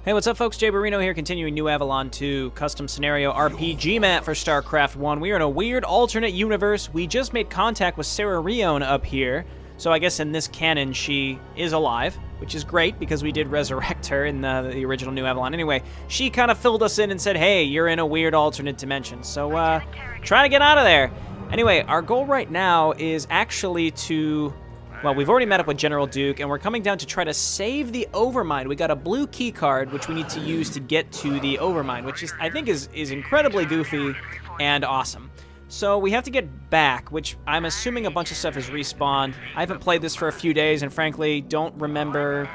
Hey, what's up, folks? Jayborino here, continuing new Avalon II custom scenario RPG map for StarCraft 1. We are in a weird alternate universe. We just made contact with Sarah Rion up here, so I guess in this canon she is alive, which is great because we did resurrect her in the original new Avalon. Anyway, she kind of filled us in and said, hey, you're in a weird alternate dimension, so try to get out of there. Anyway, our goal right now is actually to... Well, we've already met up with General Duke, and we're coming down to try to save the Overmind. We got a blue keycard, which we need to use to get to the Overmind, which is, I think is incredibly goofy and awesome. So we have to get back, which I'm assuming a bunch of stuff is respawned. I haven't played this for a few days, and frankly, don't remember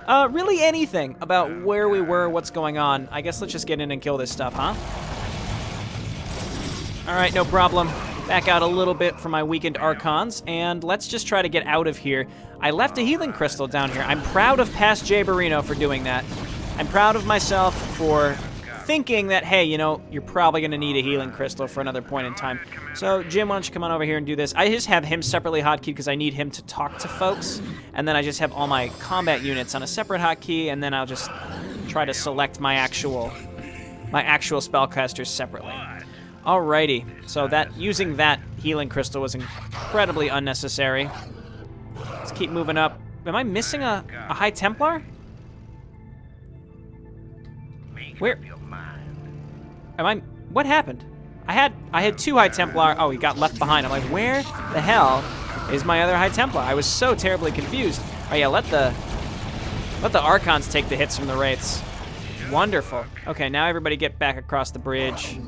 really anything about where we were, what's going on. I guess let's just get in and kill this stuff, huh? All right, no problem. Back out a little bit for my weakened Archons, and let's just try to get out of here. I left a healing crystal down here. I'm proud of past Jayborino for doing that. I'm proud of myself for thinking that, hey, you know, you're probably going to need a healing crystal for another point in time. So, Jim, why don't you come on over here and do this? I just have him separately hotkeyd because I need him to talk to folks, and then I just have all my combat units on a separate hotkey, and then I'll just try to select my actual spellcasters separately. Alrighty, so using that healing crystal was incredibly unnecessary. Let's keep moving up. Am I missing a High Templar? Where? Am I? What happened? I had two High Templar. Oh, he got left behind. I'm like, where the hell is my other High Templar? I was so terribly confused. Oh yeah, let the Archons take the hits from the Wraiths. Wonderful. Okay, now everybody get back across the bridge.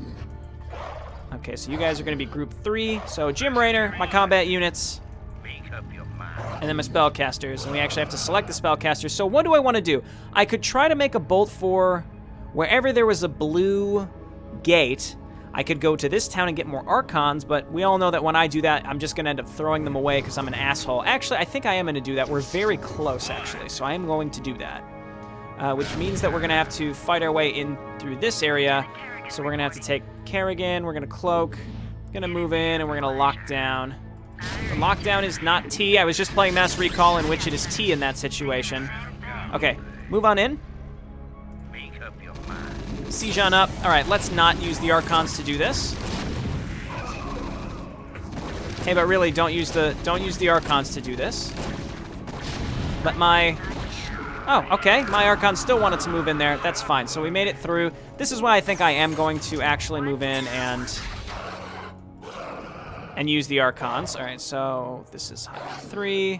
Okay, so you guys are going to be group 3. So Jim Raynor, my combat units, and then my spellcasters. And we actually have to select the spellcasters. So what do I want to do? I could try to make a bolt for wherever there was a blue gate. I could go to this town and get more Archons, but we all know that when I do that, I'm just going to end up throwing them away because I'm an asshole. Actually, I think I am going to do that. We're very close, actually, so I am going to do that. Which means that we're going to have to fight our way in through this area. So we're going to have to take Kerrigan, we're going to cloak, going to move in, and we're going to lock down. The lockdown is not T. I was just playing Mass Recall, in which it is T in that situation. Okay, move on in. Siege on up. All right, let's not use the Archons to do this. Hey, but really, don't use the Archons to do this. Let my... Oh, okay. My Archon still wanted to move in there. That's fine. So we made it through. This is why I think I am going to actually move in and use the Archons. All right, so this is 3.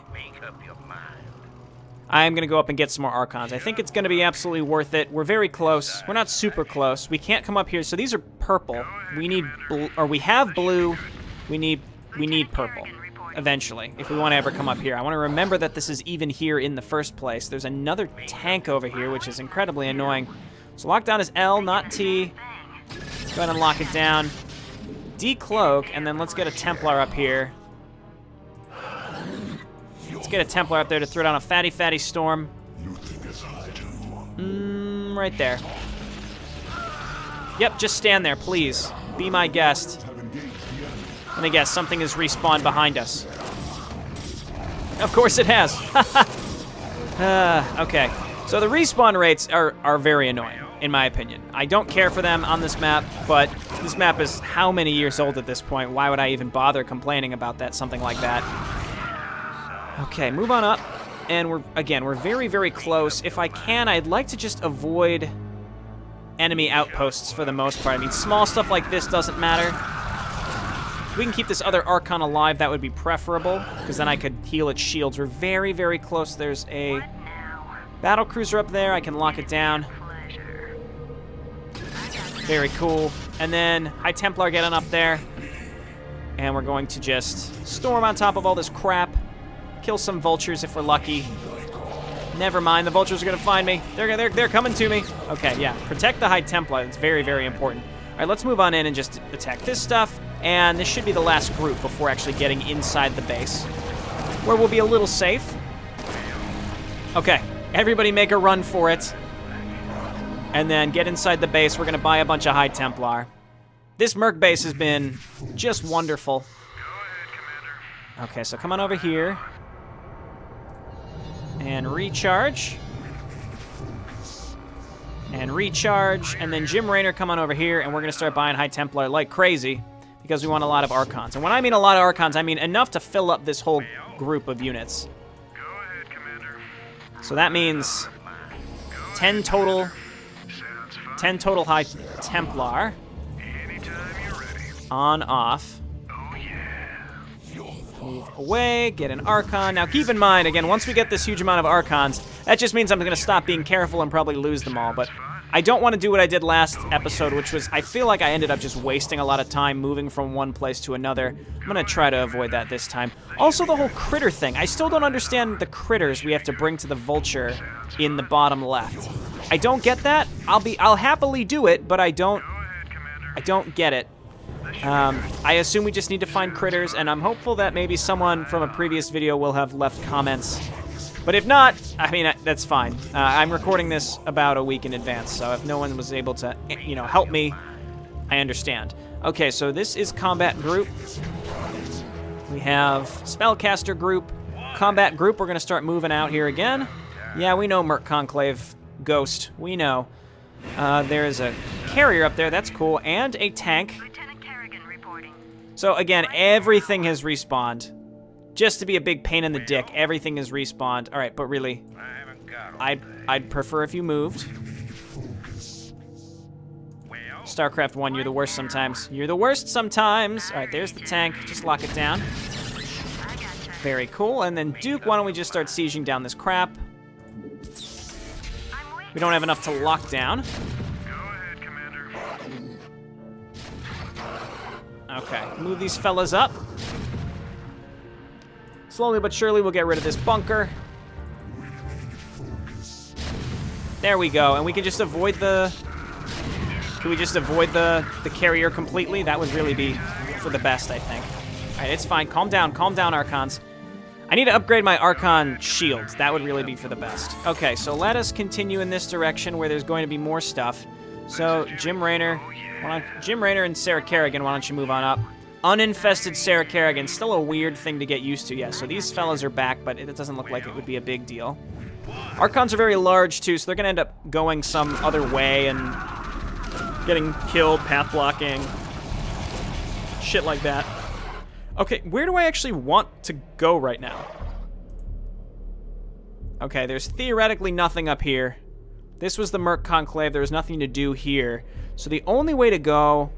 I am going to go up and get some more Archons. I think it's going to be absolutely worth it. We're very close. We're not super close. We can't come up here. So these are purple. We need blue, or we have blue. We need purple. Eventually, if we want to ever come up here. I want to remember that this is even here in the first place. There's another tank over here, which is incredibly annoying. So lockdown is L, not T. Go ahead and lock it down. Decloak, and then let's get a Templar up here. Let's get a Templar up there to throw down a fatty storm. Right there. Yep, just stand there, please. Be my guest. Let me guess, something has respawned behind us. Of course it has. Okay, so the respawn rates are very annoying, in my opinion. I don't care for them on this map, but this map is how many years old at this point? Why would I even bother complaining about something like that? Okay, move on up. And we're very, very close. If I can, I'd like to just avoid enemy outposts for the most part. I mean, small stuff like this doesn't matter. If we can keep this other Archon alive, that would be preferable, because then I could heal its shields. We're very, very close. There's a battle cruiser up there. I can lock it down. Very cool. And then High Templar getting up there. And we're going to just storm on top of all this crap. Kill some vultures if we're lucky. Never mind, the vultures are going to find me. They're coming to me. Okay, yeah. Protect the High Templar. It's very, very important. All right, let's move on in and just attack this stuff. And this should be the last group before actually getting inside the base, where we'll be a little safe. Okay, everybody make a run for it. And then get inside the base. We're going to buy a bunch of High Templar. This Merc base has been just wonderful. Okay, so come on over here. And recharge. and recharge, and then Jim Raynor come on over here, and we're going to start buying High Templar like crazy because we want a lot of Archons. And when I mean a lot of Archons, I mean enough to fill up this whole group of units. Go ahead, Commander. So that means 10 total, 10 total High Templar. Anytime you're ready. On, off. Oh, yeah. Move away, get an Archon. Now keep in mind, again, once we get this huge amount of Archons, that just means I'm going to stop being careful and probably lose them all. But I don't want to do what I did last episode, which was, I feel like I ended up just wasting a lot of time moving from one place to another. I'm going to try to avoid that this time. Also, the whole critter thing. I still don't understand the critters we have to bring to the vulture in the bottom left. I don't get that. I'll happily do it, but I don't get it. I assume we just need to find critters, and I'm hopeful that maybe someone from a previous video will have left comments. But if not, I mean, that's fine. I'm recording this about a week in advance, so if no one was able to, help me, I understand. Okay, so this is combat group. We have spellcaster group. Combat group, we're going to start moving out here again. Yeah, we know Merc Conclave Ghost. We know. There is a carrier up there. That's cool. And a tank. So, again, everything has respawned. Just to be a big pain in the dick, everything is respawned. All right, but really, I'd prefer if you moved. StarCraft 1, you're the worst sometimes. You're the worst sometimes. All right, there's the tank. Just lock it down. Very cool. And then Duke, why don't we just start sieging down this crap? We don't have enough to lock down. Okay, move these fellas up. Slowly but surely, we'll get rid of this bunker. There we go, and we can just avoid the... Can we just avoid the carrier completely? That would really be for the best, I think. All right, it's fine. Calm down, Archons. I need to upgrade my Archon shields. That would really be for the best. Okay, so let us continue in this direction where there's going to be more stuff. So, Jim Raynor and Sarah Kerrigan, why don't you move on up? Uninfested Sarah Kerrigan, still a weird thing to get used to. Yeah, so these fellas are back, but it doesn't look like it would be a big deal. Archons are very large, too, so they're going to end up going some other way and getting killed, path blocking, shit like that. Okay, where do I actually want to go right now? Okay, there's theoretically nothing up here. This was the Merc Conclave. There was nothing to do here. So the only way to go...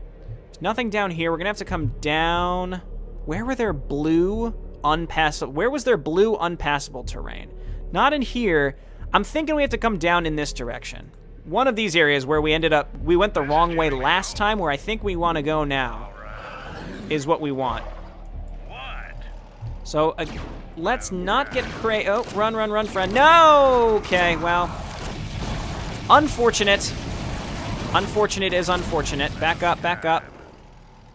There's nothing down here. We're going to have to come down... Where were there blue unpassable... Where was there blue unpassable terrain? Not in here. I'm thinking we have to come down in this direction. One of these areas where we ended up... We went the wrong way last time, where I think we want to go now is what we want. So, let's not get crazy. Oh, run, friend. No! Okay, well... Unfortunate. Unfortunate is unfortunate. Back up.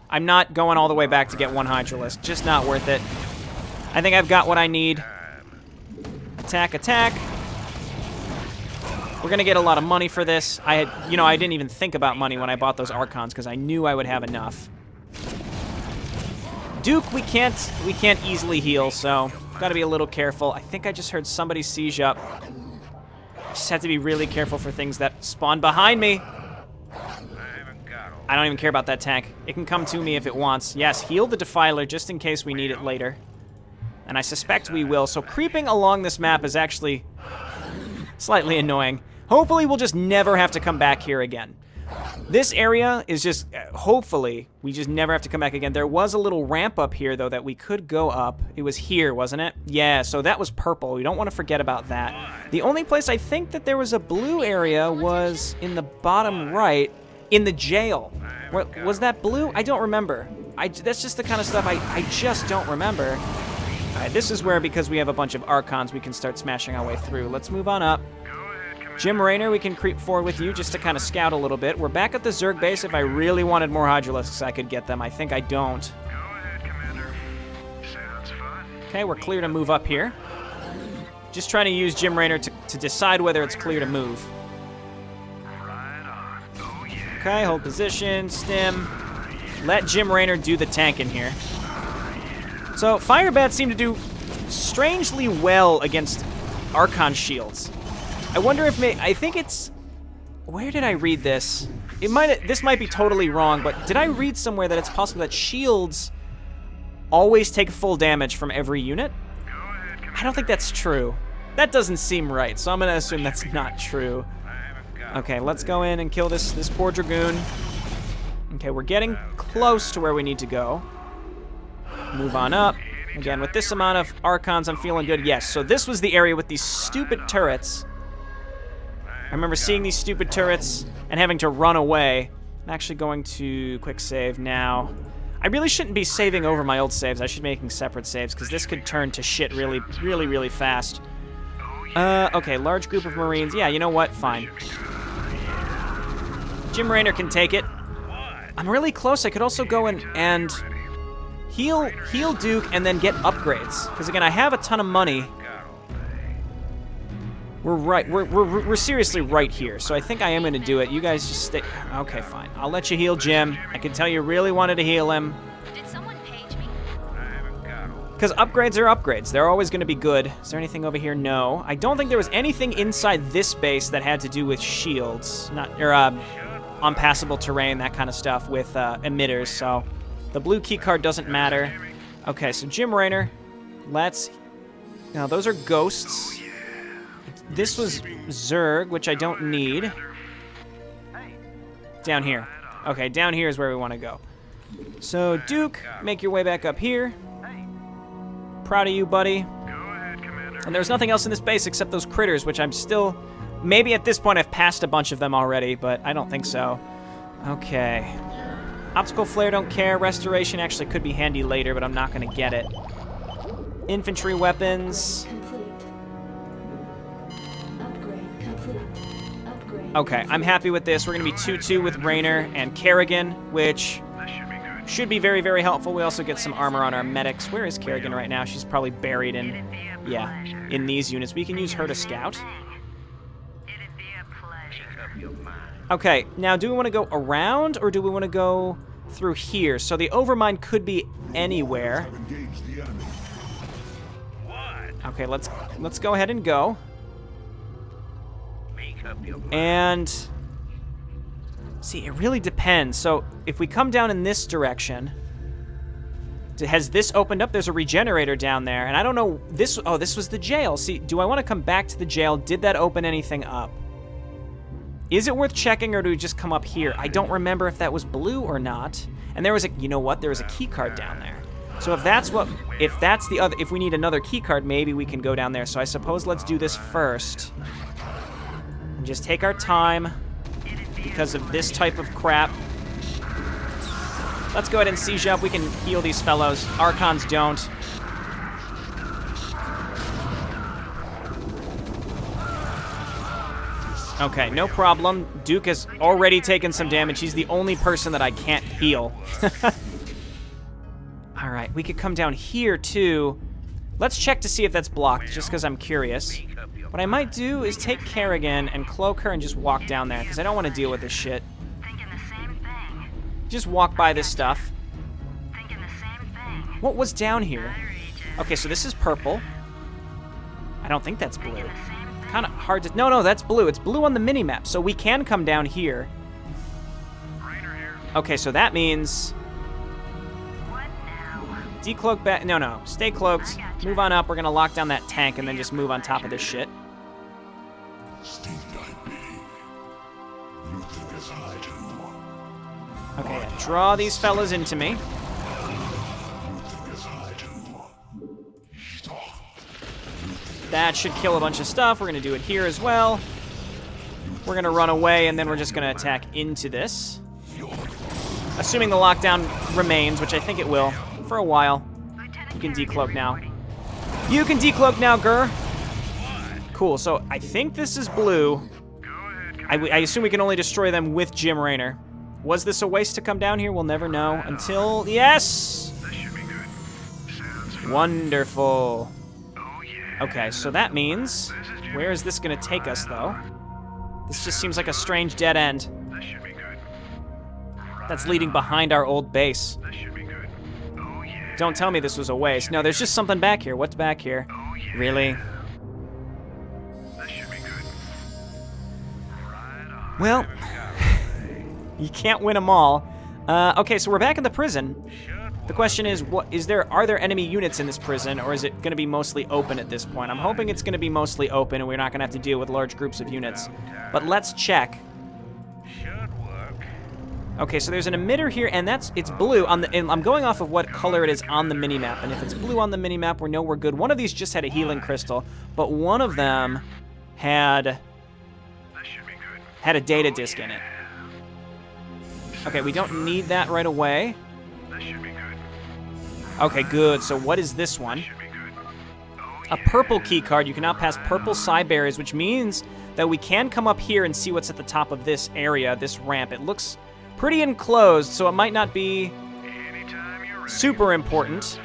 I'm not going all the way back to get one Hydralisk. Just not worth it. I think I've got what I need. Attack. We're going to get a lot of money for this. I didn't even think about money when I bought those Archons because I knew I would have enough. Duke, we can't easily heal, so got to be a little careful. I think I just heard somebody siege up. Just have to be really careful for things that spawn behind me. I don't even care about that tank. It can come to me if it wants. Yes, heal the Defiler just in case we need it later. And I suspect we will. So creeping along this map is actually slightly annoying. Hopefully we'll just never have to come back here again. This area is just, hopefully, we just never have to come back again. There was a little ramp up here, though, that we could go up. It was here, wasn't it? Yeah, so that was purple. We don't want to forget about that. The only place I think that there was a blue area was in the bottom right, in the jail. Was that blue? I don't remember. That's just the kind of stuff I just don't remember. All right, this is where, because we have a bunch of Archons, we can start smashing our way through. Let's move on up. Jim Raynor, we can creep forward with you just to kind of scout a little bit. We're back at the Zerg base. If I really wanted more Hydralisks, I could get them. I think I don't. Go ahead, Commander. Sounds fun. Okay, we're clear to move up here. Just trying to use Jim Raynor to decide whether it's clear to move. Right on. Oh, yeah. Okay, hold position, stim. Let Jim Raynor do the tank in here. So, Firebats seem to do strangely well against Archon shields. I wonder if I think it's Where did I read this? This might be totally wrong, but did I read somewhere that it's possible that shields always take full damage from every unit? I don't think that's true. That doesn't seem right, so I'm gonna assume that's not true. Okay, let's go in and kill this poor Dragoon. Okay, we're getting close to where we need to go. Move on up. Again, with this amount of Archons, I'm feeling good. Yes, so this was the area with these stupid turrets. I remember seeing these stupid turrets and having to run away. I'm actually going to quick save now. I really shouldn't be saving over my old saves. I should be making separate saves, because this could turn to shit really, really, really fast. Okay, large group of Marines. Yeah, you know what? Fine. Jim Raynor can take it. I'm really close. I could also go in and heal Duke and then get upgrades. Because again, I have a ton of money. We're right. We're seriously right here. So I think I am going to do it. You guys just stay. Okay, fine. I'll let you heal Jim. I can tell you really wanted to heal him. Did someone page me? Because upgrades are upgrades. They're always going to be good. Is there anything over here? No. I don't think there was anything inside this base that had to do with shields. Unpassable terrain, that kind of stuff with emitters. So the blue keycard doesn't matter. Okay, so Jim Raynor. Now, those are ghosts. This was Zerg, which I don't need. Down here. Okay, down here is where we want to go. So, Duke, make your way back up here. Proud of you, buddy. And there's nothing else in this base except those critters, which I'm still... Maybe at this point I've passed a bunch of them already, but I don't think so. Okay. Optical flare, don't care. Restoration actually could be handy later, but I'm not going to get it. Infantry weapons... Okay, I'm happy with this. We're going to be 2-2 with Raynor and Kerrigan, which should be very, very helpful. We also get some armor on our medics. Where is Kerrigan right now? She's probably buried in these units. We can use her to scout. Okay, now do we want to go around or do we want to go through here? So the Overmind could be anywhere. Okay, let's go ahead and go. And see, it really depends. So if we come down in this direction, has this opened up? There's a regenerator down there, and I don't know this. Oh, this was the jail. See, do I want to come back to the jail? Did that open anything up? Is it worth checking, or do we just come up here? I don't remember if that was blue or not. And there was a, you know what? There was a key card down there. So if we need another key card, maybe we can go down there. So I suppose let's do this first. And just take our time because of this type of crap. Let's go ahead and siege up. We can heal these fellows. Archons don't. Okay, no problem. Duke has already taken some damage. He's the only person that I can't heal. All right, we could come down here too. Let's check to see if that's blocked, just because I'm curious. What I might do is take Kerrigan and cloak her and just walk down there, because I don't want to deal with this shit. Just walk by this stuff. What was down here? Okay, so this is purple. I don't think that's blue. Kind of hard to... No, that's blue. It's blue on the mini-map, so we can come down here. Okay, so that means... Decloak back... No. Stay cloaked. Move on up. We're going to lock down that tank and then just move on top of this shit. Okay, draw these fellas into me. That should kill a bunch of stuff. We're going to do it here as well. We're going to run away, and then we're just going to attack into this. Assuming the lockdown remains, which I think it will, for a while. You can decloak now. You can decloak now, Gur. Cool, so I think this is blue. I assume we can only destroy them with Jim Raynor. Was this a waste to come down here? We'll never know until... Yes! Wonderful. Okay, so that means... Where is this going to take us, though? This just seems like a strange dead end. That's leading behind our old base. Don't tell me this was a waste. No, there's just something back here. What's back here? Really? Well, you can't win them all. Okay, so we're back in the prison. The question is, are there enemy units in this prison, or is it going to be mostly open at this point? I'm hoping it's going to be mostly open, and we're not going to have to deal with large groups of units. But let's check. Okay, so there's an emitter here, and it's blue. And I'm going off of what color it is on the minimap, and if it's blue on the minimap, we know we're good. One of these just had a healing crystal, but one of them had a data disk in it. Okay, we don't need that right away. Okay, good. So what is this one? A purple key card. You can now pass purple side barriers, which means that we can come up here and see what's at the top of this area, this ramp. It looks pretty enclosed, so it might not be super important.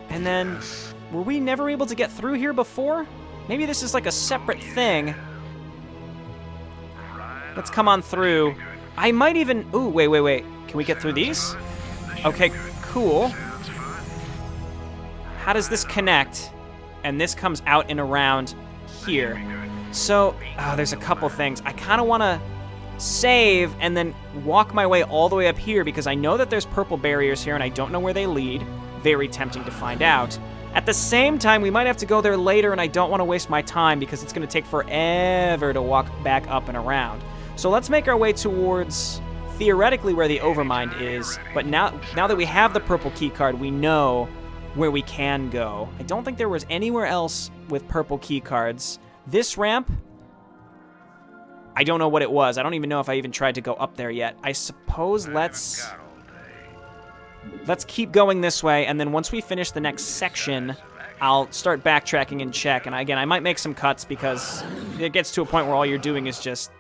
And then, were we never able to get through here before? Maybe this is like a separate thing. Let's come on through. I might even... Ooh, wait. Can we get through these? Okay, cool. How does this connect? And this comes out and around here. So, there's a couple things. I kind of want to save and then walk my way all the way up here because I know that there's purple barriers here and I don't know where they lead. Very tempting to find out. At the same time, we might have to go there later and I don't want to waste my time because it's going to take forever to walk back up and around. So let's make our way towards, theoretically, where the Overmind is. But now that we have the purple key card, we know where we can go. I don't think there was anywhere else with purple key cards. This ramp, I don't know what it was. I don't even know if I even tried to go up there yet. I suppose let's keep going this way, and then once we finish the next section, I'll start backtracking and check. And again, I might make some cuts because it gets to a point where all you're doing is just...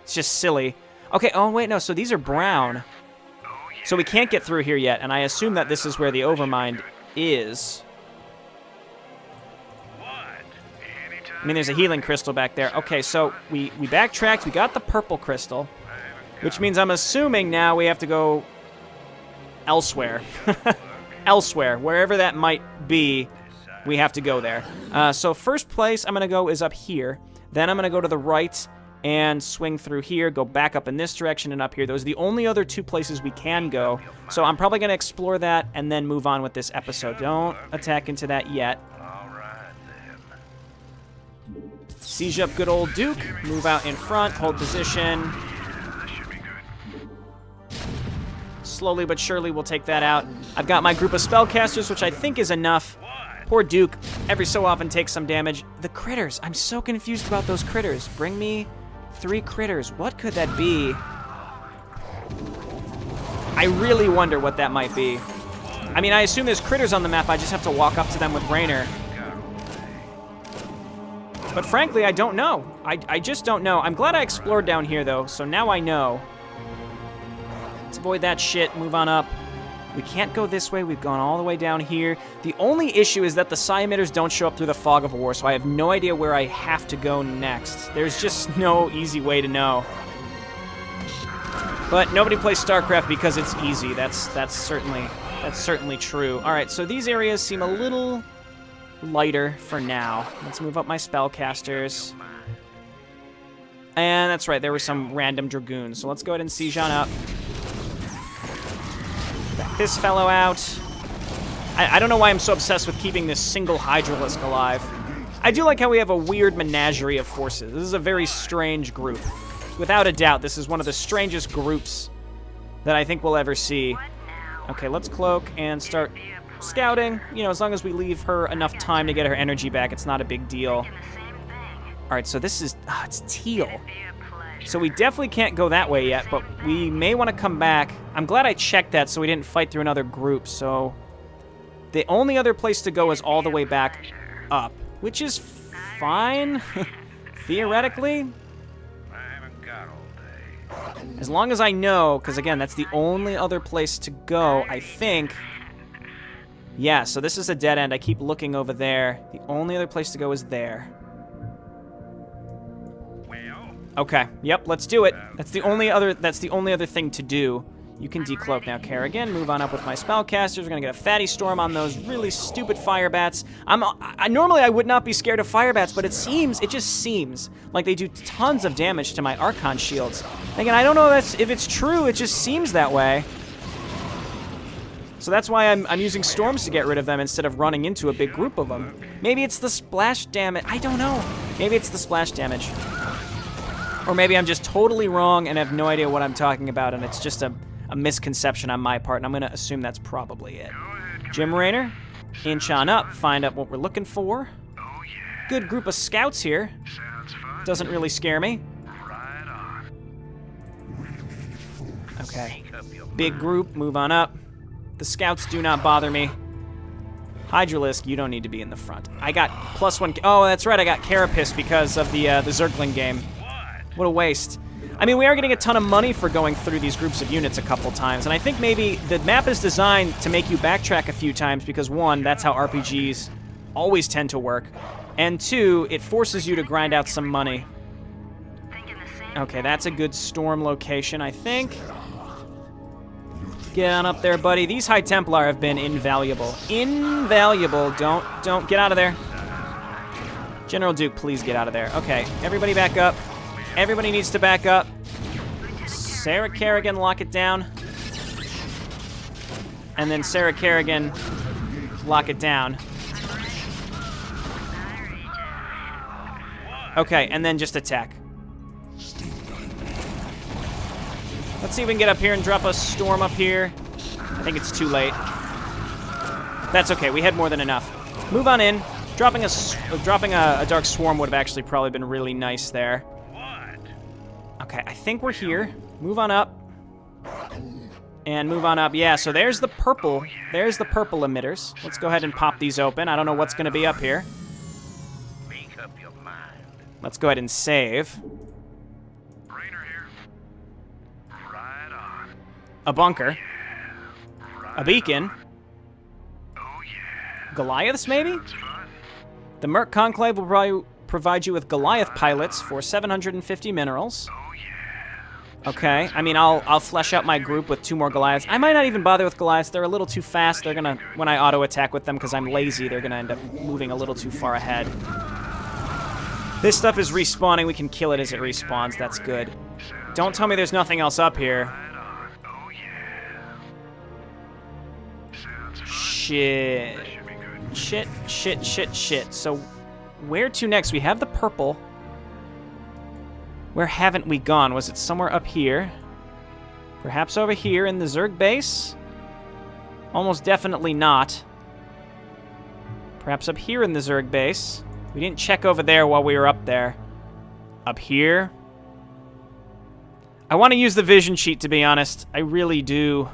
It's just silly. Okay, oh wait, no, so these are brown. So we can't get through here yet, and I assume that this is where the Overmind is. I mean, there's a healing crystal back there. Okay, so we backtracked, we got the purple crystal, which means I'm assuming now we have to go elsewhere. Elsewhere, wherever that might be, we have to go there. So first place I'm going to go is up here. Then I'm going to go to the right and swing through here, go back up in this direction and up here. Those are the only other two places we can go. So I'm probably going to explore that and then move on with this episode. Don't attack into that yet. Siege up good old Duke. Move out in front, hold position. Slowly but surely we'll take that out. I've got my group of spellcasters, which I think is enough. Poor Duke every so often takes some damage. The critters, I'm so confused about those critters. Bring me 3 critters. What could that be? I really wonder what that might be. I mean, I assume there's critters on the map. I just have to walk up to them with Raynor. But frankly, I don't know. I just don't know. I'm glad I explored down here, though, so now I know. Let's avoid that shit. Move on up. We can't go this way. We've gone all the way down here. The only issue is that the psi emitters don't show up through the fog of war, so I have no idea where I have to go next. There's just no easy way to know. But nobody plays StarCraft because it's easy. That's certainly true. All right, so these areas seem a little lighter for now. Let's move up my spellcasters. And that's right, there were some random dragoons. So let's go ahead and siege on up. Back this fellow out. I don't know why I'm so obsessed with keeping this single Hydralisk alive. I do like how we have a weird menagerie of forces. This is a very strange group. Without a doubt, this is one of the strangest groups that I think we'll ever see. Okay, let's cloak and start scouting. You know, as long as we leave her enough time to get her energy back, it's not a big deal. All right, so this is... it's teal. So we definitely can't go that way yet, but we may want to come back. I'm glad I checked that so we didn't fight through another group. So the only other place to go is all the way back up, which is fine, theoretically. As long as I know, because again, that's the only other place to go, I think. Yeah, so this is a dead end. I keep looking over there. The only other place to go is there. Okay, yep, let's do it. That's the only other thing to do. You can decloak now, Kerrigan. Move on up with my spellcasters. We're gonna get a fatty storm on those really stupid fire bats. Normally I would not be scared of fire bats, but it just seems like they do tons of damage to my Archon shields. Again, I don't know if it's true, it just seems that way. So that's why I'm using storms to get rid of them instead of running into a big group of them. Maybe it's the splash damage. I don't know. Maybe it's the splash damage. Or maybe I'm just totally wrong and have no idea what I'm talking about, and it's just a misconception on my part, and I'm going to assume that's probably it. Jim Raynor, inch on up, find out what we're looking for. Good group of scouts here. Doesn't really scare me. Okay. Big group, move on up. The scouts do not bother me. Hydralisk, you don't need to be in the front. I got +1. Oh, that's right, I got Carapace because of the Zergling game. What a waste. I mean, we are getting a ton of money for going through these groups of units a couple times, and I think maybe the map is designed to make you backtrack a few times because, one, that's how RPGs always tend to work, and two, it forces you to grind out some money. Okay, that's a good storm location, I think. Get on up there, buddy. These High Templar have been invaluable. Invaluable. Don't get out of there. General Duke, please get out of there. Okay, everybody back up. Everybody needs to back up. Sarah Kerrigan, lock it down. And then Sarah Kerrigan, lock it down. Okay, and then just attack. Let's see if we can get up here and drop a storm up here. I think it's too late. That's okay, we had more than enough. Move on in. Dropping a Dark Swarm would have actually probably been really nice there. Okay, I think we're here. Move on up. And move on up. Yeah, so there's the purple. There's the purple emitters. Let's go ahead and pop these open. I don't know what's going to be up here. Let's go ahead and save. A bunker. A beacon. Goliaths, maybe? The Merc Conclave will probably provide you with Goliath pilots for 750 minerals. Okay, I mean, I'll flesh out my group with 2 more Goliaths. I might not even bother with Goliaths. They're a little too fast. They're gonna, when I auto-attack with them because I'm lazy, they're gonna end up moving a little too far ahead. This stuff is respawning. We can kill it as it respawns. That's good. Don't tell me there's nothing else up here. Shit. Shit. So, where to next? We have the purple. Where haven't we gone? Was it somewhere up here? Perhaps over here in the Zerg base? Almost definitely not. Perhaps up here in the Zerg base. We didn't check over there while we were up there. Up here? I want to use the vision cheat, to be honest. I really do.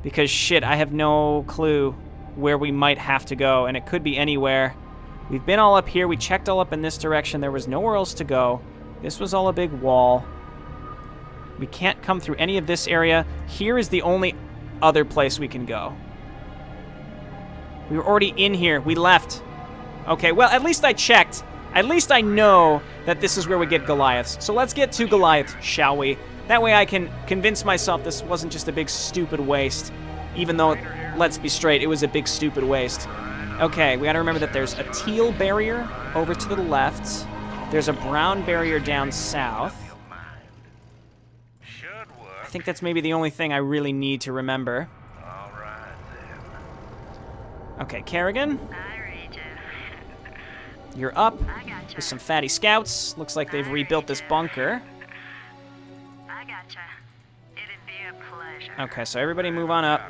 Because, shit, I have no clue where we might have to go, and it could be anywhere. We've been all up here. We checked all up in this direction. There was nowhere else to go. This was all a big wall. We can't come through any of this area. Here is the only other place we can go. We were already in here. We left. Okay, well, at least I checked. At least I know that this is where we get Goliaths. So let's get to Goliath, shall we? That way I can convince myself this wasn't just a big stupid waste. Even though, let's be straight, it was a big stupid waste. Okay, we gotta remember that there's a teal barrier over to the left. There's a brown barrier down south. I think that's maybe the only thing I really need to remember. Okay, Kerrigan. You're up with some fatty scouts. Looks like they've rebuilt this bunker. Okay, so everybody move on up.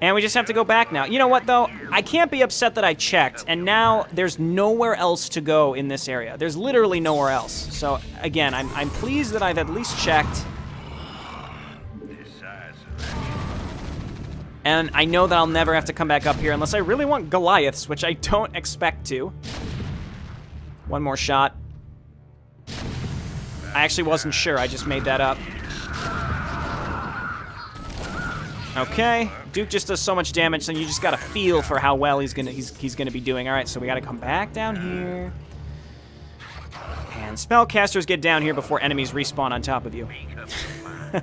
And we just have to go back now. You know what, though? I can't be upset that I checked, and now there's nowhere else to go in this area. There's literally nowhere else. So, again, I'm pleased that I've at least checked. And I know that I'll never have to come back up here unless I really want Goliaths, which I don't expect to. One more shot. I actually wasn't sure. I just made that up. Okay, Duke just does so much damage, so you just gotta feel for how well he's gonna be doing. All right, so we gotta come back down here, and spellcasters get down here before enemies respawn on top of you.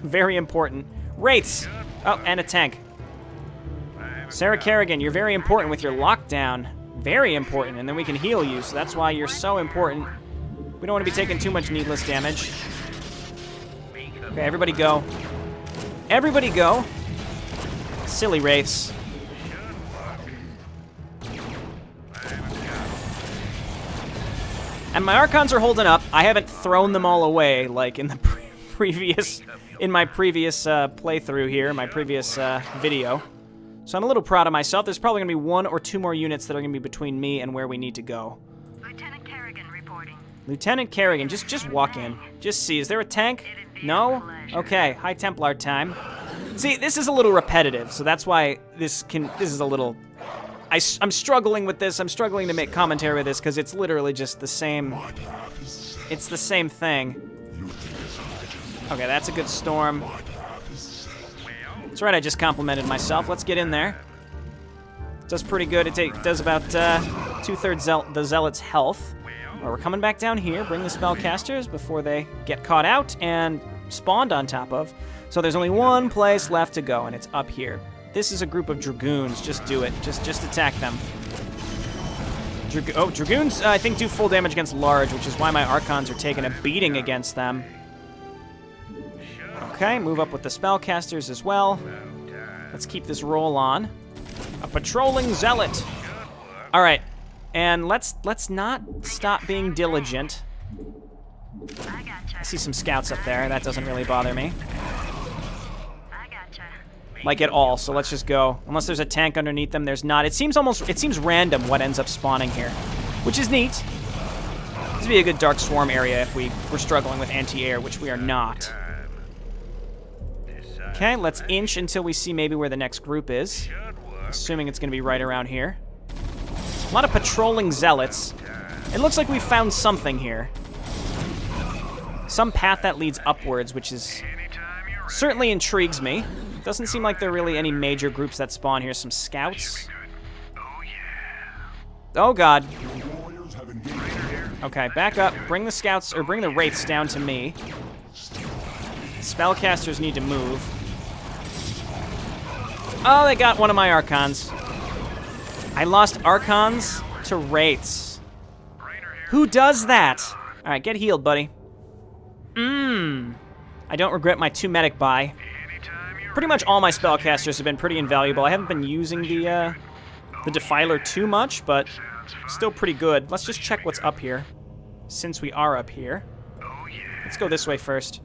Very important. Wraiths! Oh, and a tank. Sarah Kerrigan, you're very important with your lockdown. Very important, and then we can heal you, so that's why you're so important. We don't want to be taking too much needless damage. Okay, everybody go. Everybody go. Silly wraiths. And my Archons are holding up. I haven't thrown them all away like in the previous playthrough here, my previous video. So I'm a little proud of myself. There's probably gonna be 1 or 2 more units that are gonna be between me and where we need to go. Lieutenant Kerrigan reporting. Lieutenant Kerrigan, just walk in. Just see, is there a tank? No? Okay, High Templar time. See, this is a little repetitive, so that's why this is a little... I'm struggling with this. I'm struggling to make commentary with this because it's literally just the same... It's the same thing. Okay, that's a good storm. That's right, I just complimented myself. Let's get in there. Does pretty good. It does about 2/3 the Zealot's health. Well, we're coming back down here. Bring the spellcasters before they get caught out and spawned on top of. So there's only one place left to go, and it's up here. This is a group of Dragoons. Just do it. Just attack them. Dragoons, I think, do full damage against large, which is why my Archons are taking a beating against them. Okay, move up with the spellcasters as well. Let's keep this roll on. A patrolling zealot. All right, and let's not stop being diligent. I see some scouts up there. That doesn't really bother me. Like at all, so let's just go. Unless there's a tank underneath them, there's not. It seems random what ends up spawning here, which is neat. This would be a good Dark Swarm area if we were struggling with anti-air, which we are not. Okay, let's inch until we see maybe where the next group is. Assuming it's going to be right around here. A lot of patrolling zealots. It looks like we found something here. Some path that leads upwards, which is certainly intrigues me. Doesn't seem like there are really any major groups that spawn here. Some scouts. Oh, God. Okay, back up. Bring the scouts, or bring the wraiths down to me. Spellcasters need to move. Oh, they got one of my Archons. I lost Archons to wraiths. Who does that? All right, get healed, buddy. I don't regret my 2 medic buy. Pretty much all my spellcasters have been pretty invaluable. I haven't been using the Defiler too much, but still pretty good. Let's just check what's up here, since we are up here. Let's go this way first.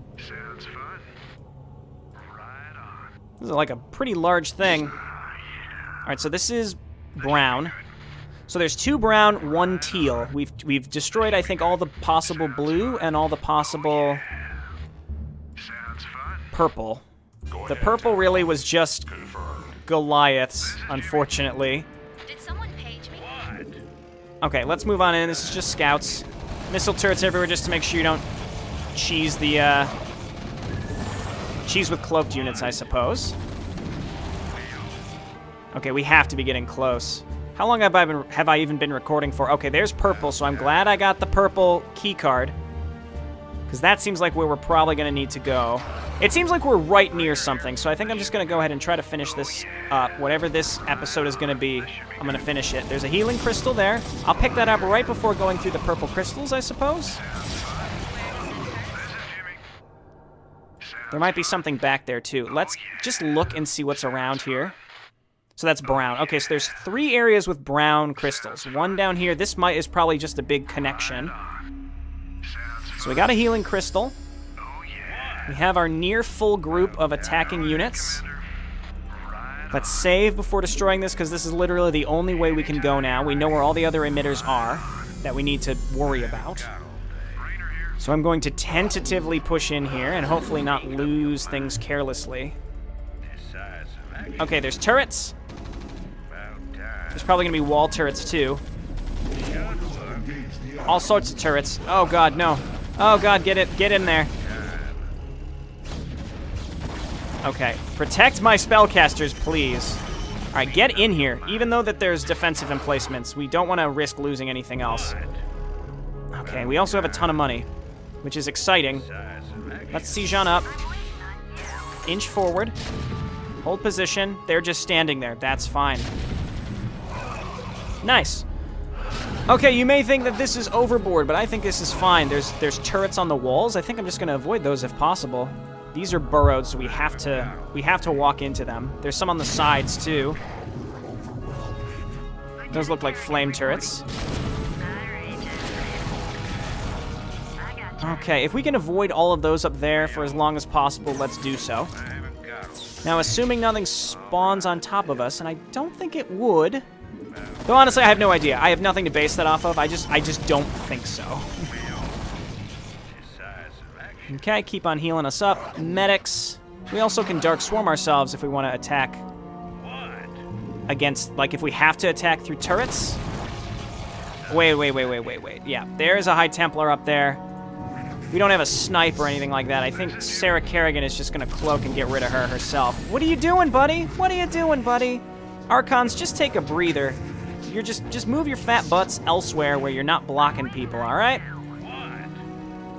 This is like a pretty large thing. All right, so this is brown. So there's 2 brown, 1 teal. We've destroyed, I think, all the possible blue and all the possible purple. The purple really was just Goliaths, unfortunately. Did someone page me? Okay, let's move on in. This is just scouts. Missile turrets everywhere just to make sure you don't cheese the, cheese with cloaked units, I suppose. Okay, we have to be getting close. How long have I even been recording for? Okay, there's purple, so I'm glad I got the purple keycard. Because that seems like where we're probably going to need to go. It seems like we're right near something, so I think I'm just going to go ahead and try to finish this up. Whatever this episode is going to be, I'm going to finish it. There's a healing crystal there. I'll pick that up right before going through the purple crystals, I suppose. There might be something back there, too. Let's just look and see what's around here. So that's brown. Okay, so there's 3 areas with brown crystals. 1 down here. This is probably just a big connection. So we got a healing crystal. We have our near full group of attacking units. Let's save before destroying this, because this is literally the only way we can go now. We know where all the other emitters are that we need to worry about. So I'm going to tentatively push in here and hopefully not lose things carelessly. Okay, there's turrets. There's probably going to be wall turrets, too. All sorts of turrets. Oh, God, no. Oh, God, get in there. Okay, protect my spellcasters, please. All right, get in here. Even though that there's defensive emplacements, we don't want to risk losing anything else. Okay, we also have a ton of money, which is exciting. Let's siege on up. inch forward. Hold position. They're just standing there. That's fine. Nice. Okay, you may think that this is overboard, but I think this is fine. There's turrets on the walls. I think I'm just going to avoid those if possible. These are burrowed, so we have to walk into them. There's some on the sides too. Those look like flame turrets. Okay, if we can avoid all of those up there for as long as possible, let's do so. Now, assuming nothing spawns on top of us, and I don't think it would. Though honestly, I have no idea. I have nothing to base that off of. I just don't think so. Okay, keep on healing us up. Medics. We also can Dark Swarm ourselves if we want to attack against, like if we have to attack through turrets. Wait. Yeah, there's a High Templar up there. We don't have a snipe or anything like that. I think Sarah Kerrigan is just going to cloak and get rid of her herself. What are you doing, buddy? What are you doing, buddy? Archons, just take a breather. You're just move your fat butts elsewhere where you're not blocking people, all right?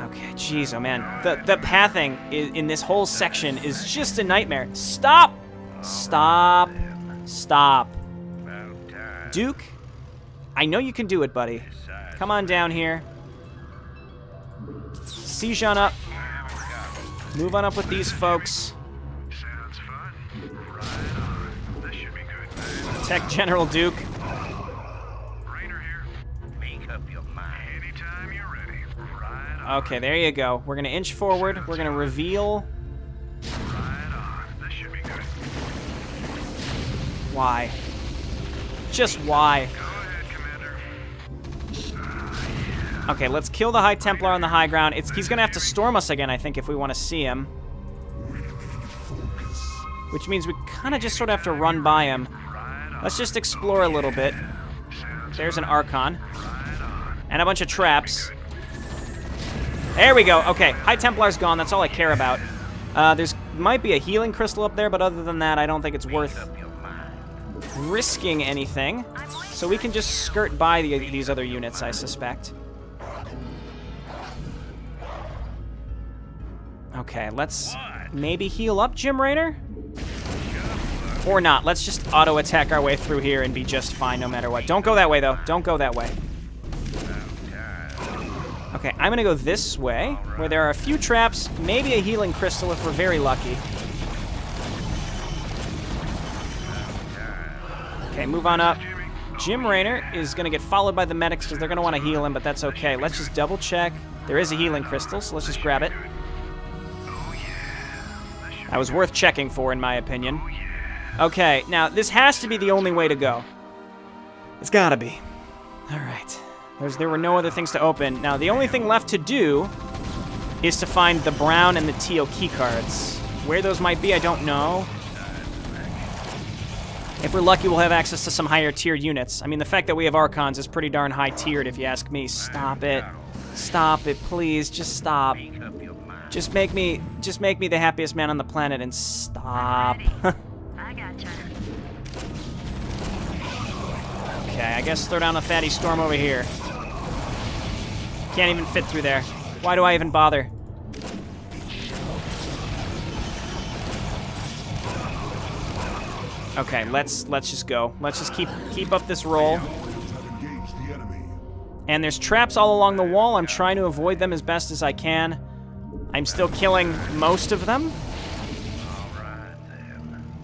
Okay, jeez, oh man. The pathing in this whole section is just a nightmare. Stop! Stop. Stop. Duke, I know you can do it, buddy. Come on down here. Siege on up. Move on up with these folks. Sounds fun. Right on. This should be good, man. Protect General Duke. Rainer here. Make up your mind. Anytime you're ready. Right on. Okay, there you go. We're gonna inch forward. We're gonna reveal. Right on. This should be good. Why? Just why? Go ahead, Commander. Okay, let's kill the High Templar on the high ground. He's gonna have to storm us again, I think, if we want to see him. Which means we kind of just sort of have to run by him. Let's just explore a little bit. There's an Archon. And a bunch of traps. There we go. Okay, High Templar's gone. That's all I care about. There's might be a healing crystal up there, but other than that, I don't think it's worth risking anything. So we can just skirt by these other units, I suspect. Okay, let's maybe heal up Jim Raynor? Or not. Let's just auto-attack our way through here and be just fine no matter what. Don't go that way, though. Don't go that way. Okay, I'm going to go this way, where there are a few traps, maybe a healing crystal if we're very lucky. Okay, move on up. Jim Raynor is going to get followed by the medics because they're going to want to heal him, but that's okay. Let's just double-check. There is a healing crystal, so let's just grab it. That was worth checking for, in my opinion. Okay, now, this has to be the only way to go. It's gotta be. All right. There were no other things to open. Now, the only thing left to do is to find the brown and the teal keycards. Where those might be, I don't know. If we're lucky, we'll have access to some higher tiered units. I mean, the fact that we have Archons is pretty darn high tiered, if you ask me. Stop it. Stop it, please. Just stop. Just make me the happiest man on the planet and stop. I gotcha. Okay, I guess throw down a fatty storm over here. Can't even fit through there. Why do I even bother? Okay, let's just go. Let's just keep up this roll. And there's traps all along the wall. I'm trying to avoid them as best as I can. I'm still killing most of them.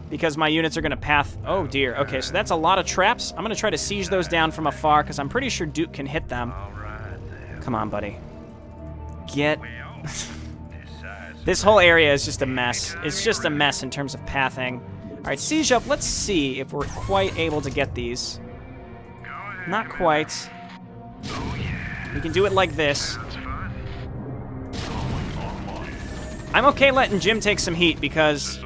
Because my units are going to path... Oh, dear. Okay, so that's a lot of traps. I'm going to try to siege those down from afar, because I'm pretty sure Duke can hit them. Come on, buddy. Get... This whole area is just a mess. It's just a mess in terms of pathing. All right, siege up. Let's see if we're quite able to get these. Not quite. We can do it like this. I'm okay letting Jim take some heat, because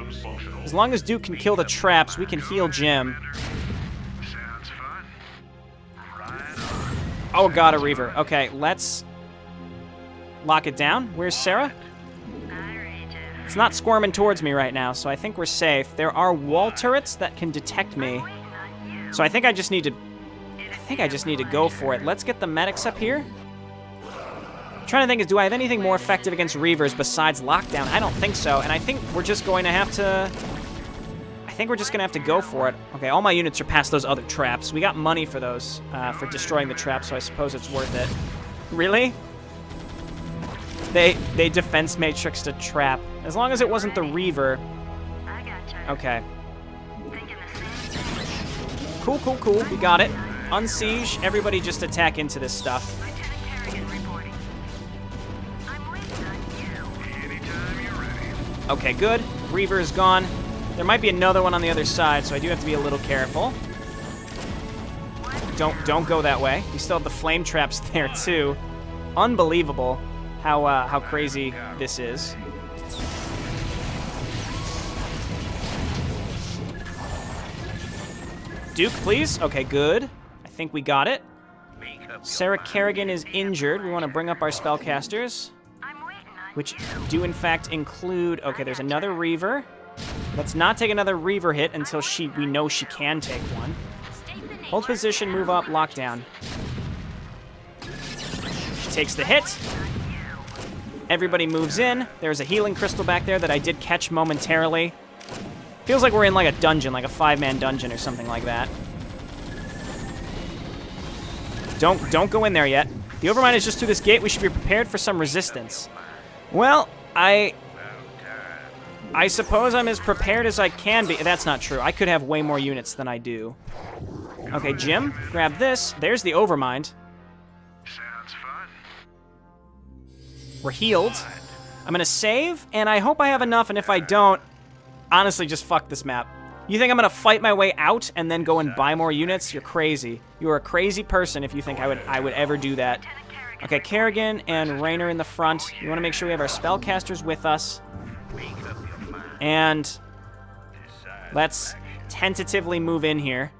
as long as Duke can kill the traps, we can heal Jim. Oh god, a Reaver. Okay, let's lock it down. Where's Sarah? It's not squirming towards me right now, so I think we're safe. There are wall turrets that can detect me. So I think I just need to go for it. Let's get the medics up here. I'm trying to think, do I have anything more effective against Reavers besides lockdown? I don't think so, and I think we're just going to have to... I think we're just going to have to go for it. Okay, all my units are past those other traps. We got money for those, for destroying the traps, so I suppose it's worth it. Really? They defense matrixed a trap. As long as it wasn't the Reaver. I gotcha. Okay. Thinking the same thing. Cool, cool, cool. We got it. Unsiege. Everybody just attack into this stuff. Lieutenant Kerrigan reporting. I'm waiting on you. Anytime you're ready. Okay, good. Reaver is gone. There might be another one on the other side, so I do have to be a little careful. Don't go that way. We still have the flame traps there too. Unbelievable how crazy this is. Duke, please. Okay, good. I think we got it. Sarah Kerrigan is injured. We want to bring up our spellcasters, I'm waiting on which you. do in fact include... Okay, there's another Reaver. Let's not take another Reaver hit until we know she can take one. State the Hold nature. position, move up, lockdown. She takes the hit. Everybody moves in. There's a healing crystal back there that I did catch momentarily. Feels like we're in like a dungeon, like a 5-man dungeon or something like that. Don't go in there yet. The Overmind is just through this gate. We should be prepared for some resistance. Well, I suppose I'm as prepared as I can be. That's not true. I could have way more units than I do. Okay, Jim, grab this. There's the Overmind. Sounds fun. We're healed. I'm gonna save, and I hope I have enough, and if I don't, honestly, just fuck this map. You think I'm gonna fight my way out and then go and buy more units? You're crazy. You're a crazy person if you think I would ever do that. Lieutenant Kerrigan. Okay, Kerrigan and Raynor in the front. We want to make sure we have our spellcasters with us. And let's tentatively move in here.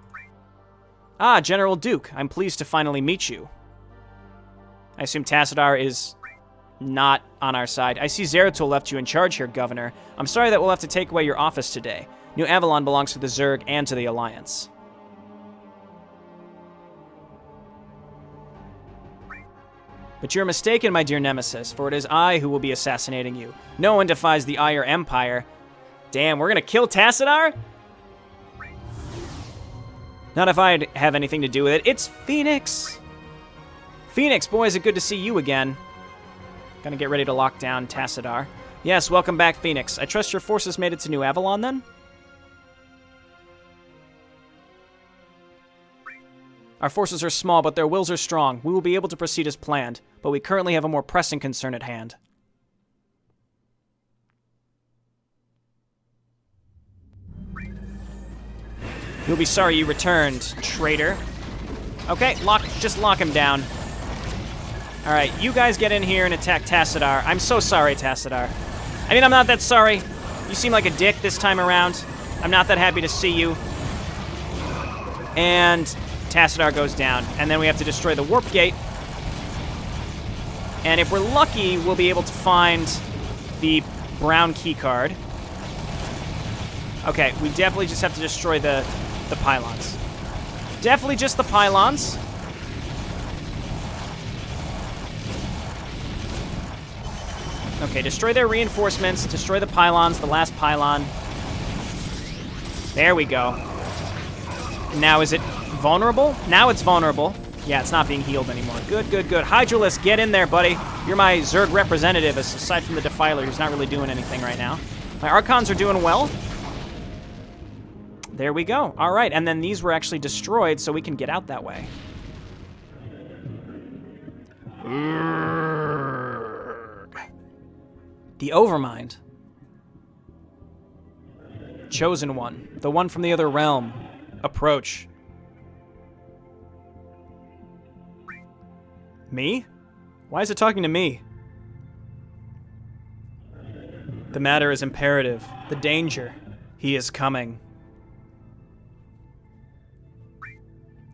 Ah, General Duke, I'm pleased to finally meet you. I assume Tassadar is not on our side. I see Zeratul left you in charge here, Governor. I'm sorry that we'll have to take away your office today. New Avalon belongs to the Zerg and to the Alliance. But you're mistaken, my dear nemesis, for it is I who will be assassinating you. No one defies the Ire Empire. Damn, we're gonna kill Tassadar? Not if I'd have anything to do with it. It's Phoenix! Phoenix, boy, is it good to see you again. Gonna get ready to lock down Tassadar. Yes, welcome back, Phoenix. I trust your forces made it to New Avalon, then? Our forces are small, but their wills are strong. We will be able to proceed as planned, but we currently have a more pressing concern at hand. You'll be sorry you returned, traitor. Okay, just lock him down. All right, you guys get in here and attack Tassadar. I'm so sorry, Tassadar. I mean, I'm not that sorry. You seem like a dick this time around. I'm not that happy to see you. And Tassadar goes down. And then we have to destroy the warp gate. And if we're lucky, we'll be able to find the brown keycard. Okay, we definitely just have to destroy the pylons. Definitely just the pylons. Okay, destroy their reinforcements, destroy the pylons, the last pylon. There we go. Now is it vulnerable? Now it's vulnerable. Yeah, it's not being healed anymore. Good, good, good. Hydralisk, get in there, buddy. You're my Zerg representative, aside from the Defiler, who's not really doing anything right now. My Archons are doing well. There we go. All right, and then these were actually destroyed, so we can get out that way. The Overmind. Chosen one. The one from the other realm. Approach. Me? Why is it talking to me? The matter is imperative. The danger. He is coming.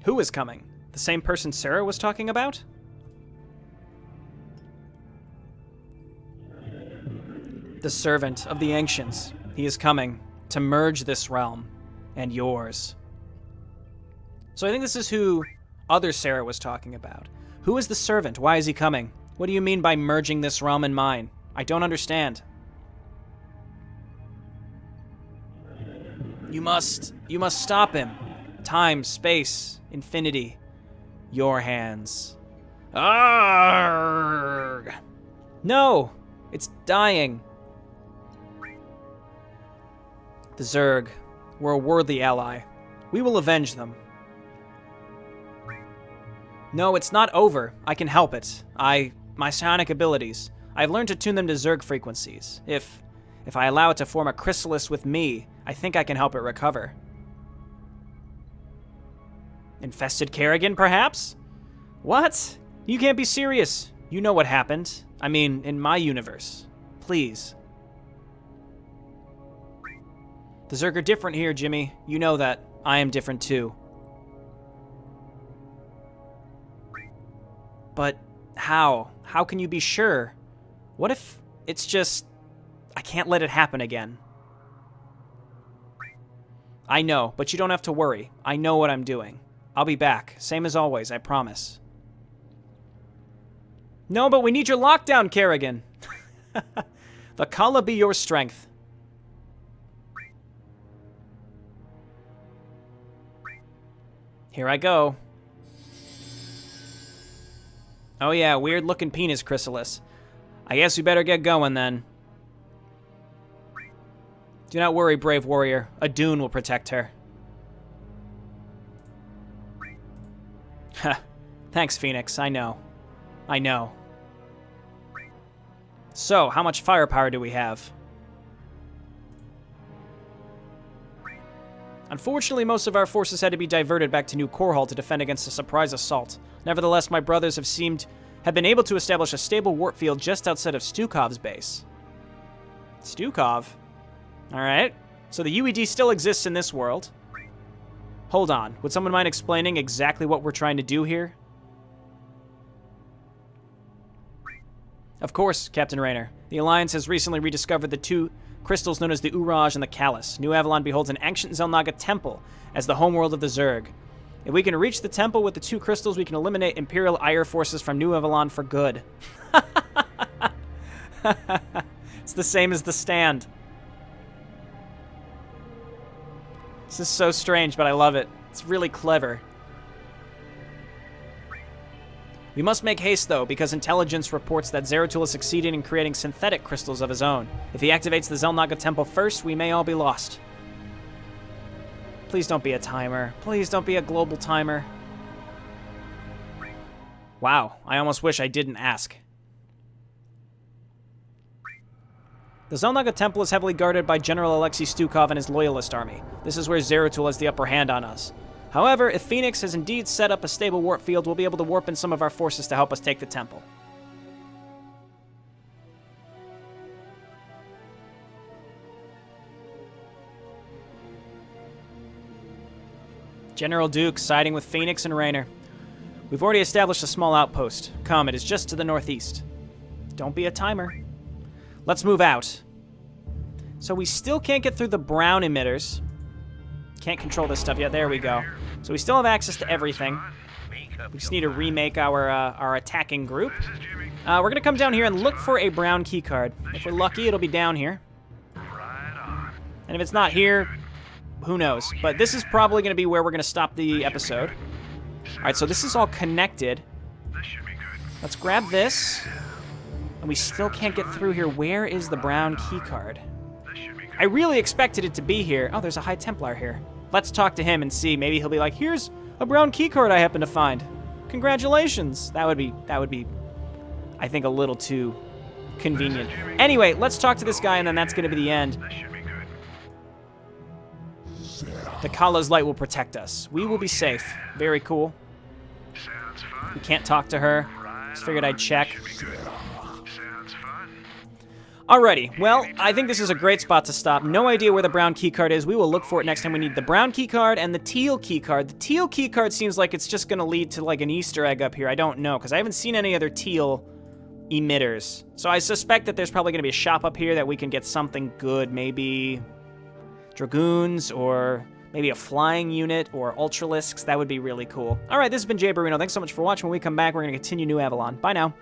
Who is coming? The same person Sarah was talking about? The servant of the ancients. He is coming to merge this realm and yours. So I think this is who other Sarah was talking about. Who is the servant? Why is he coming? What do you mean by merging this realm and mine? I don't understand. You must stop him. Time, space, infinity. Your hands. Arrgh! No! It's dying. The Zerg were a worthy ally. We will avenge them. No, it's not over. I can help it. My psionic abilities. I've learned to tune them to Zerg frequencies. If I allow it to form a chrysalis with me, I think I can help it recover. Infested Kerrigan, perhaps? What? You can't be serious. You know what happened. I mean, in my universe. Please. The Zerg are different here, Jimmy. You know that. I am different too. But how? How can you be sure? What if it's just... I can't let it happen again. I know, but you don't have to worry. I know what I'm doing. I'll be back. Same as always, I promise. No, but we need your lockdown, Kerrigan. The Kala be your strength. Here I go. Oh yeah, weird-looking penis chrysalis. I guess we better get going then. Do not worry, brave warrior. A dune will protect her. Ha. Thanks, Phoenix. I know. I know. So, how much firepower do we have? Unfortunately, most of our forces had to be diverted back to New Core Hall to defend against a surprise assault. Nevertheless, my brothers have been able to establish a stable warp field just outside of Stukov's base. Stukov? Alright. So the UED still exists in this world. Hold on. Would someone mind explaining exactly what we're trying to do here? Of course, Captain Raynor. The Alliance has recently rediscovered the two crystals known as the Uraj and the Callus. New Avalon beholds an ancient Zelnaga temple as the homeworld of the Zerg. If we can reach the temple with the two crystals, we can eliminate Imperial Ire forces from New Avalon for good. It's the same as the stand. This is so strange, but I love it. It's really clever. We must make haste, though, because intelligence reports that Zeratul has succeeded in creating synthetic crystals of his own. If he activates the Zelnaga temple first, we may all be lost. Please don't be a timer. Please don't be a global timer. Wow, I almost wish I didn't ask. The Zelnaga temple is heavily guarded by General Alexei Stukov and his loyalist army. This is where Zeratul has the upper hand on us. However, if Phoenix has indeed set up a stable warp field, we'll be able to warp in some of our forces to help us take the temple. General Duke siding with Phoenix and Raynor. We've already established a small outpost. Come, it is just to the northeast. Don't be a timer. Let's move out. So we still can't get through the brown emitters. Can't control this stuff yet. There we go. So we still have access to everything. We just need to remake our attacking group. We're going to come down here and look for a brown keycard. If we're lucky, it'll be down here. And if it's not here, who knows? But this is probably going to be where we're going to stop the episode. All right, so this is all connected. Let's grab this. And we still can't get through here. Where is the brown keycard? I really expected it to be here. Oh, there's a High Templar here. Let's talk to him and see. Maybe he'll be like, here's a brown keycard I happen to find. Congratulations. That would be, I think, a little too convenient. Anyway, let's talk to this guy, and then that's going to be the end. The Kala's light will protect us. We will be safe. Very cool. We can't talk to her. Just figured I'd check. Alrighty, well, I think this is a great spot to stop. No idea where the brown keycard is. We will look for it next time. We need the brown keycard and the teal keycard. The teal keycard seems like it's just going to lead to like an Easter egg up here. I don't know, because I haven't seen any other teal emitters. So I suspect that there's probably going to be a shop up here that we can get something good. Maybe Dragoons, or maybe a flying unit, or Ultralisks. That would be really cool. Alright, this has been Jayborino. Thanks so much for watching. When we come back, we're going to continue New Avalon. Bye now.